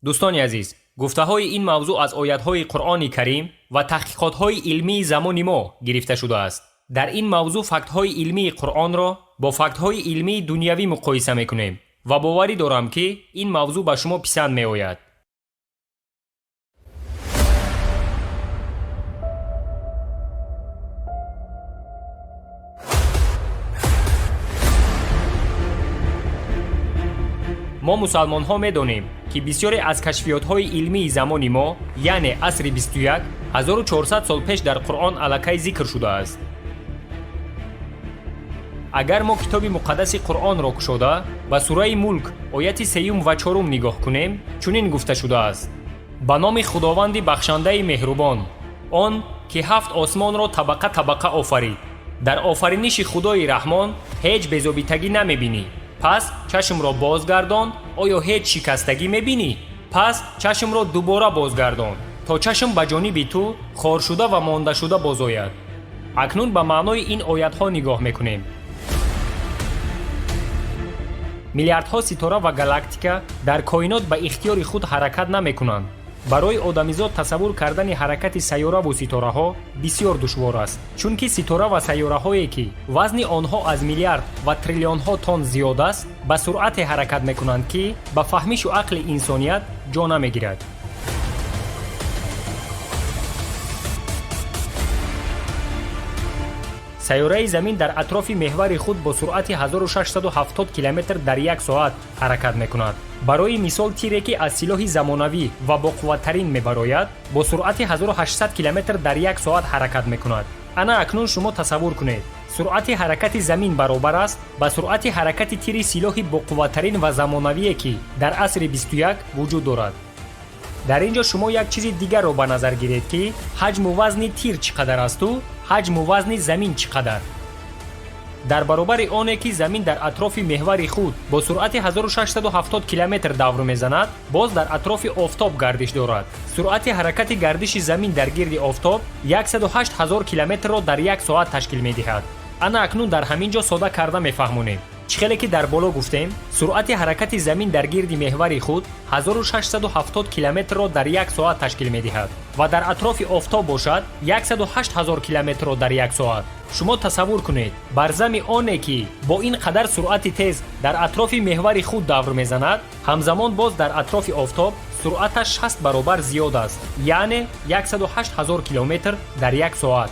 дӯстони азиз, гуфтаҳои ин мавзӯъ аз оятҳои Қуръони Карим ва таҳқиқотҳои илмии замони мо гирифта шудааст. дар ин мавзӯъ фактҳои илмии Қуръонро бо фактҳои илмии дунявӣ муқоиса мекунем ва боварӣ дорам, ки ин мавзӯъ ба шумо писанд меояд. мо мусалмонҳо медонем, ки бисёре аз кашфиётҳои илмии замони мо, яъне асри 21, 1400 сол пеш дар Қуръон аллакай зикр шудааст. агар мо китоби муқаддаси Қуръонро кушода ба сураи Мулк ояти 3 ва 4 нигоҳ кунем, чунин гуфта шудааст: ба номи худованди бахшандаи меҳрубон, он ки 7 осмонро табақа табақа офарид. дар офариниши Худои раҳмон ҳеҷ безобитагӣ намебинӣ. пас чашмро бозгардон, оё ҳеҷ шикастагӣ мебинӣ? пас чашмро дубора бозгардон, то чашм ба ҷониби ту хоршуда ва мондашуда бозояд. акнун ба маънои ин оятҳо нигоҳ мекунем. миллиардҳо ситора ва галактика дар коинот ба ихтиёри худ ҳаракат намекунанд. барои одамизод тасаввур кардани ҳаракати сайёраву ситораҳо бисёр душвор аст, чунки ситора ва сайёраҳое ки вазни онҳо аз миллиард ва триллионҳо тонн зиёд аст, ба суръате ҳаракат мекунанд, ки ба фаҳмишу ақли инсоният ҷо намегирад. сайёраи замин дар атрофи меҳвари худ бо суръати 1670 км дар як соат ҳаракат мекунад. барои мисол тире ки аз силоҳи замонавӣ ва боқувваттарин мебарояд, бо суръати 1800 км дар як соат ҳаракат мекунад. ана акнун шумо тасаввур кунед, суръати ҳаракати замин баробар аст ба суръати ҳаракати тири силоҳи боқувваттарин ва замонавие ки дар асри 21 вуҷуд дорад. дар ин ҷо шумо як чизи дигарро ба назар гиред, ки ҳаҷму вазни тир чӣ қадар асту ҳаҷму вазни замин чӣ қадар. дар баробари оне ки замин дар атрофи меҳвари худ бо суръати 1670 км давр мезанад, боз дар атрофи офтоб гардиш дорад. суръати ҳаракати гардиши замин дар гирди офтоб 108 000 км-ро дар як соат ташкил медиҳад. ана акнун дар ҳамин ҷо сода карда мефаҳмонем. чӣ хеле ки дар боло гуфтем, суръати ҳаракати замин дар гирди меҳвари худ 1670 км-ро дар як соат ташкил медиҳад ва дар атрофи офтоб бошад 108 000 км-ро дар як соат. шумо тасаввур кунед, барзами оне ки бо ин қадар суръати тез дар атрофи меҳвари худ давр мезанад, ҳамзамон боз дар атрофи офтоб суръаташ 60 баробар зиёд аст, яъне 108 000 км дар як соат.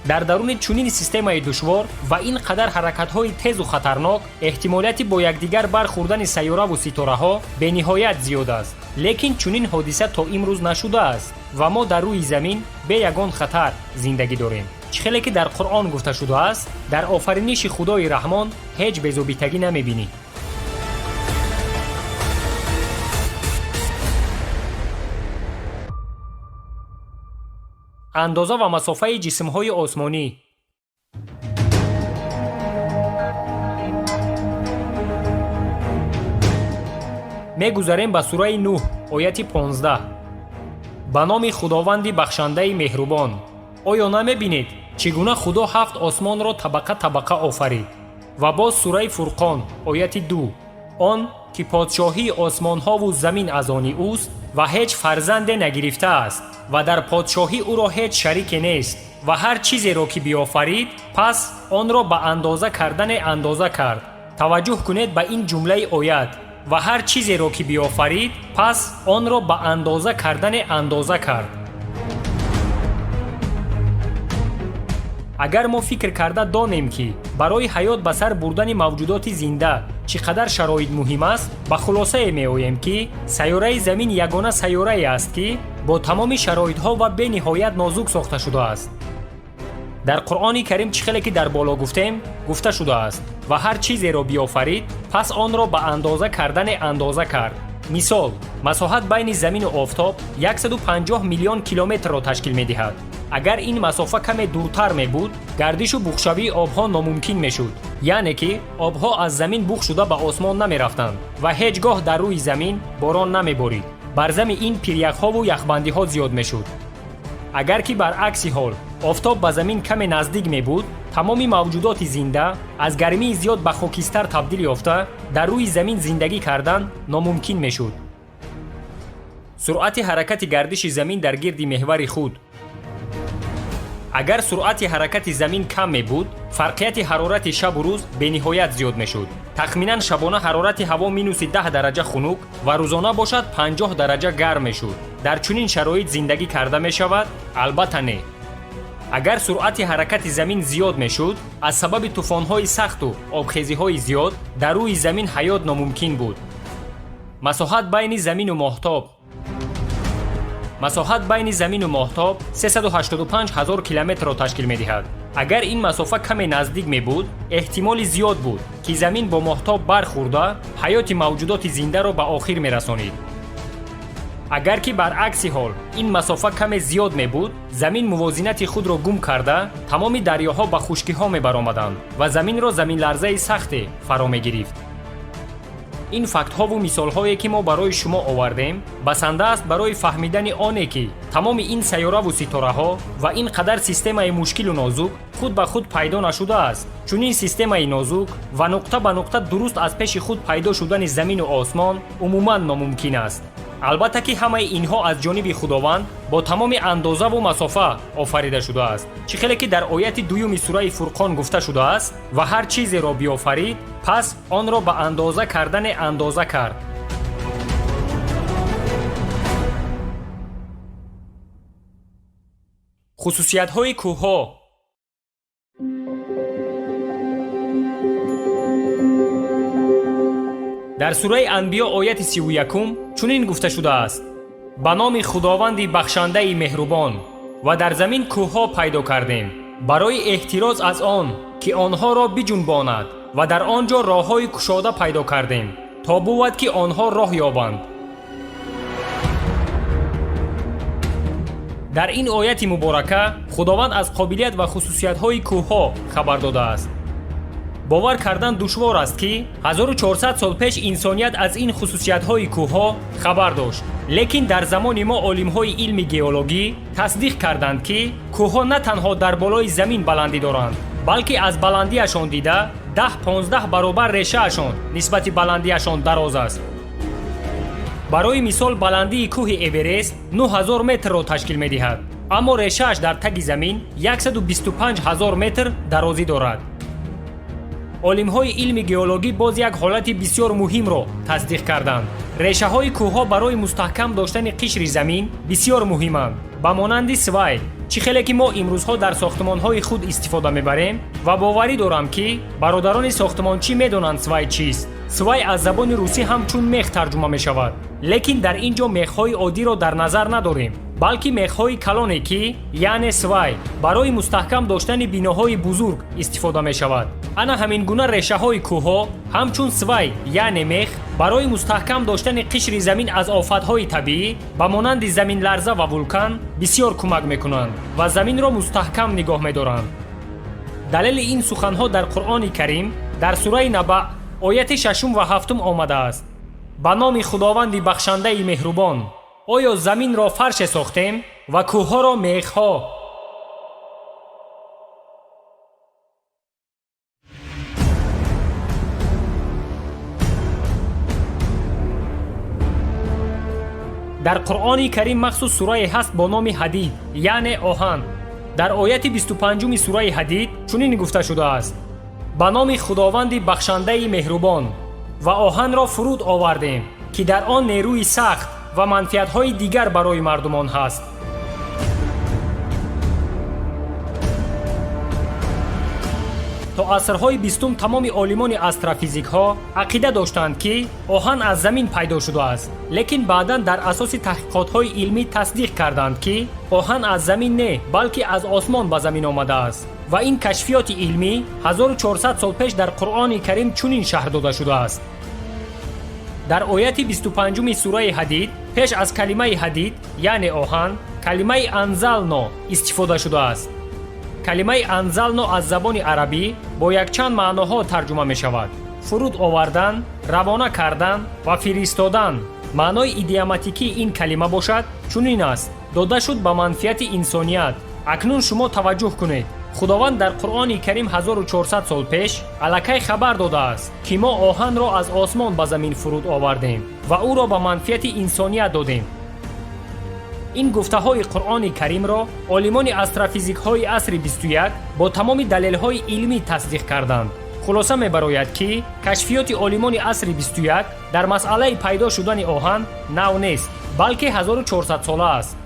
дар даруни чунин системаи душвор ва ин қадар ҳаракатҳои тезу хатарнок, эҳтимолияти бо якдигар бархӯрдани сайёраву ситораҳо бениҳоят зиёд аст. лекин чунин ҳодиса то имрӯз нашудааст ва мо дар рӯи замин бе ягон хатар зиндагӣ дорем. чӣ хеле ки дар Қуръон гуфта шудааст, дар офариниши Худои раҳмон ҳеҷ безобитагӣ намебинӣ. андоза ва масофаи ҷисмҳои осмонӣ. мегузарем ба сураи Нуҳ ояти 15. ба номи худованди бахшандаи меҳрубон, оё намебинед чӣ гуна Худо 7 осмонро табақа табақа офарид? ва боз сураи Фурқон ояти 2. он ки подшоҳии осмонҳову замин аз они ӯст ва ҳеҷ фарзанде нагирифтааст ва дар подшоҳӣ ӯро ҳеҷ шарике нест ва ҳар чизеро ки биёфарид, пас онро ба андоза кардане андоза кард. таваҷҷӯҳ кунед ба ин ҷумлаи оят: ва ҳар чизеро ки биёфарид, пас онро ба андоза кардане андоза кард. агар мо фикр карда донем ки барои ҳаёт ба сар бурдани мавҷудоти зинда чӣ қадар шароит муҳим аст, ба хулосае меоем ки сайёраи замин ягона сайёрае аст ки бо тамоми шароитҳо ва бениҳоят нозук сохта шудааст. дар Қуръони Карим чӣ хеле ки дар боло гуфтем, гуфта шудааст: ва ҳар чизеро биёфарид, пас онро ба андоза кардане андоза кард. мисол, масоҳат байни замину офтоб 150 миллион километрро ташкил медиҳад. агар ин масофа каме дуртар мебуд, гардишу бухшавии обҳо номумкин мешуд, яъне ки обҳо аз замин бух шуда ба осмон намерафтанд ва ҳеҷ гоҳ дар рӯи замин борон намеборид. бар зами ин пиряхҳову яхбандиҳо зиёд мешуд. агар ки баръакси ҳол офтоб ба замин каме наздик мебуд, тамоми мавҷудоти зинда аз гармии зиёд ба хокистар табдил ёфта дар рӯи замин зиндагӣ кардан номумкин мешуд. суръати ҳаракати гардиши замин дар гирди меҳвари худ. агар суръати ҳаракати замин кам мебуд, фарқияти ҳарорати шабу рӯз бениҳоят зиёд мешуд. тахминан шабона ҳарорати ҳаво -10 дараҷа хунук ва рӯзона бошад 50 дараҷа гарм мешуд. дар чунин шароит зиндагӣ карда мешавад? албатта не. агар суръати ҳаракати замин зиёд мешуд, аз сабаби тӯфонҳои сахту обхезиҳои зиёд дар рӯи замин ҳаёт номумкин буд. масоҳат байни замину моҳтоб. масоҳат байни замину моҳтоб 385 000 километрро ташкил медиҳад. агар ин масофа каме наздик мебуд, эҳтимоли зиёд буд ки замин бо моҳтоб бархӯрда ҳаёти мавҷудоти зиндаро ба охир мерасонид. агар ки баръакси ҳол ин масофа каме зиёд мебуд, замин мувозинати худро гум карда тамоми дарёҳо ба хушкиҳо мебаромаданд ва заминро заминларзаи сахте фаро мегирифт. ин фактҳову мисолҳое ки мо барои шумо овардем басанда аст барои фаҳмидани оне ки тамоми ин сайёраву ситораҳо ва ин қадар системаи мушкилу нозук худ ба худ пайдо нашудааст. чунин системаи нозук ва нуқта ба нуқта дуруст аз пеши худ пайдо шудани замину осмон умуман номумкин аст. албатта ки ҳамаи инҳо аз ҷониби худованд бо тамоми андозаву масофа офарида шудааст. чӣ хеле ки дар ояти 2 сураи Фурқон гуфта шудааст: ва ҳар чизеро биёфарид, пас онро ба андоза кардане андоза кард. хусусиятҳои кӯҳҳо. дар сураи Анбиё ояти 31 чунин гуфта шудааст: ба номи худованди бахшандаи меҳрубон ва дар замин кӯҳҳо пайдо кардем барои эҳтироз аз он ки онҳоро биҷунбонад ва дар он ҷо роҳҳои кушода пайдо кардем то бувад ки онҳо роҳ ёбанд. дар ин ояти муборака худованд аз қобилият ва хусусиятҳои кӯҳҳо хабар додааст. бовар кардан душвор аст ки 1400 сол пеш инсоният аз ин хусусиятҳои кӯҳҳо хабар дошт, лекин дар замони мо олимҳои илми геологӣ тасдиқ карданд ки кӯҳҳо на танҳо дар болои замин баландӣ доранд, балки аз баландиашон дида 10-15 баробар решаашон нисбати баландиашон дароз аст. барои мисол баландии кӯҳи Эверест 9000 метрро ташкил медиҳад, аммо решааш дар таги замин 125 000 метр дарозӣ дорад. олимҳои илми геологӣ боз як ҳолати бисёр муҳимро тасдиқ карданд. решаҳои кӯҳҳо барои мустаҳкам доштани қишри замин бисёр муҳиманд, ба монанди свай. чӣ хеле ки мо имрӯзҳо дар сохтмонҳои худ истифода мебарем ва боварӣ дорам ки бародарони сохтмончӣ медонанд свай чист. свай аз забони русӣ ҳамчун мех тарҷума мешавад, лекин дар ин ҷо мехҳои оддиро дар назар надорем, балки мехҳои калоне ки яъне свай барои мустаҳкам доштани биноҳои бузург истифода мешавад. ана ҳамин гуна решаҳои кӯҳҳо ҳамчун свай яъне мех барои мустаҳкам доштани қишри замин аз офатҳои табиӣ ба монанди заминларза ва вулкан бисёр кӯмак мекунанд ва заминро мустаҳкам нигоҳ медоранд. далели ин суханҳо дар Қуръони Карим дар сураи Наба ояти 6 ва 7 омадааст: ба номи худованди бахшандаи меҳрубон, оё заминро фарше сохтем ва кӯҳҳоро мехҳо. дар Қуръони Карим махсус сурае ҳаст бо номи Ҳадид, яъне оҳан. дар ояти 25 сураи Ҳадид чунин гуфта шудааст: ба номи худованди бахшандаи меҳрубон ва оҳанро фуруд овардем ки дар он нерӯи сахт ва манфиатҳои дигар барои мардумон ҳаст. то асрҳои 20 тамоми олимони астрофизикҳо ақида доштанд ки оҳан аз замин пайдо шудааст, лекин баъдан дар асоси таҳқиқотҳои илмӣ тасдиқ карданд ки оҳан аз замин не, балки аз осмон ба замин омадааст ва ин кашфиёти илмӣ 1400 сол пеш дар Қуръони Карим чунин шаҳр дода шудааст. дар ояти 25 сураи Ҳадид пеш аз калимаи ҳадид яъне оҳан калимаи анзално истифода шудааст. калимаи анзално аз забони арабӣ бо якчанд маъноҳо тарҷума мешавад: фуруд овардан, равона кардан ва фиристодан. маънои идиоматикии ин калима бошад чунин аст: дода шуд ба манфиати инсоният. акнун шумо таваҷҷӯҳ кунед, худованд дар Қуръони Карим 1400 сол пеш аллакай хабар додааст, ки мо оҳанро аз осмон ба замин фуруд овардем ва ӯро ба манфиати инсоният додем. ин гуфтаҳои Қуръони Каримро олимони астрофизикҳои асри 21 бо тамоми далелҳои илмӣ тасдиқ карданд. хулоса мебарояд, ки кашфиёти олимони асри 21 дар масъалаи пайдо шудани оҳан нав нест, балки 1400 сола аст.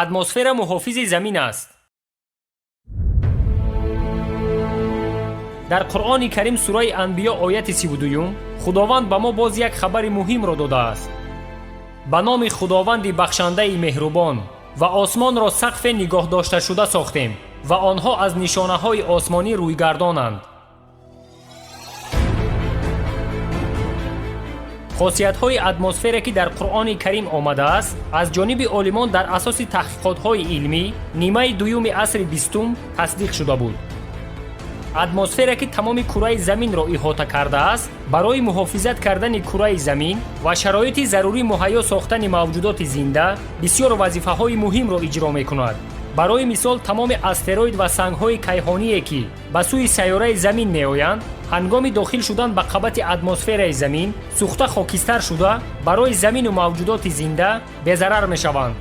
атмосфера муҳофизи замин аст. дар Қуръони Карим сураи Анбиё ояти 32 худованд ба мо боз як хабари муҳимро додааст. ба номи худованди бахшандаи меҳрубон ва осмонро сақфе нигоҳдошташуда сохтем ва онҳо аз нишонаҳои осмонӣ рӯйгардонанд. хосиятҳои атмосфере ки дар Қуръони Карим омадааст аз ҷониби олимон дар асоси таҳқиқотҳои илмӣ нимаи дуюми асри 20 тасдиқ шуда буд. атмосфере ки тамоми кураи заминро иҳота кардааст барои муҳофизат кардани кураи замин ва шароити зарурӣ муҳайё сохтани мавҷудоти зинда бисёр вазифаҳои муҳимро иҷро мекунад. барои мисол тамоми астероид ва сангҳои кайҳоние ки ба сӯи сайёраи замин меоянд ҳангоми дохил шудан ба қабати атмосфераи замин сӯхта хокистар шуда барои замину мавҷудоти зинда безарар мешаванд.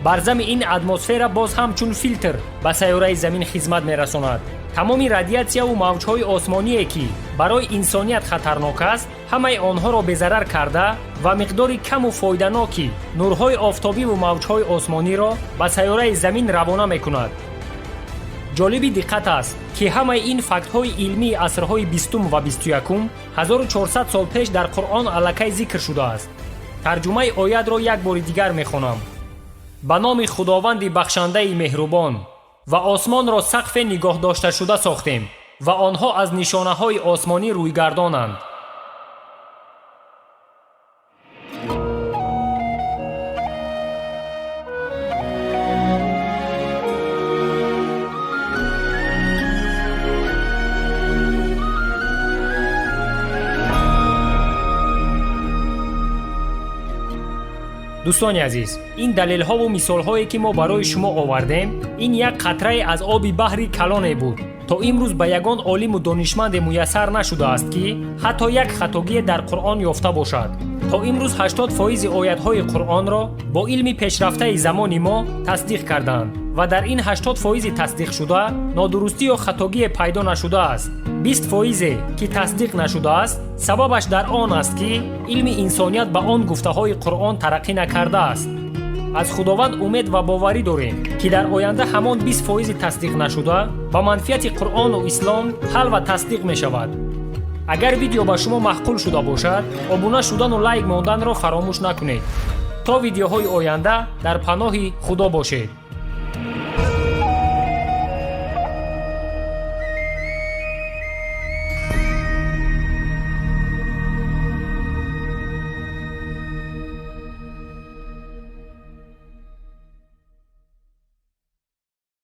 барзами ин атмосфера боз ҳамчун филтр ба сайёраи замин хизмат мерасонад. тамоми радиатсияву мавҷҳои осмоние ки барои инсоният хатарнок аст ҳамаи онҳоро безарар карда ва миқдори каму фоиданоки нурҳои офтобиву мавҷҳои осмониро ба сайёраи замин равона мекунад. ҷолиби диққат аст, ки ҳамаи ин фактҳои илмии асрҳои 20 ва 21 1400 сол пеш дар Қуръон аллакай зикр шудааст. тарҷумаи оятро як бори дигар мехонам. ба номи худованди бахшандаи меҳрубон ва осмонро сақфе нигоҳдошташуда сохтем ва онҳо аз нишонаҳои осмонӣ рӯйгардонанд. дӯстони азиз, ин далелҳову мисолҳое ки мо барои шумо овардем, ин як қатрае аз оби баҳри калоне буд. то имрӯз ба ягон олиму донишманде муяссар нашудааст, ки ҳатто як хатогие дар Қуръон ёфта бошад. то имрӯз 80% оятҳои Қуръонро бо илми пешрафтаи замони мо тасдиқ карданд ва дар ин 80% тасдиқшуда нодурустӣ ё хатогие пайдо нашудааст. 20% ки тасдиқ нашудааст, сабабаш дар он аст, ки илми инсоният ба он гуфтаҳои Қуръон тараққӣ накардааст. аз худованд умед ва боварӣ дорем, ки дар оянда ҳамон 20% тасдиқ нашуда ба манфиати Қуръону ислом ҳал ва тасдиқ мешавад. агар видео ба шумо маъқул шуда бошад, обуна шудану лайк монданро фаромӯш накунед. то видеоҳои оянда дар паноҳи худо бошед.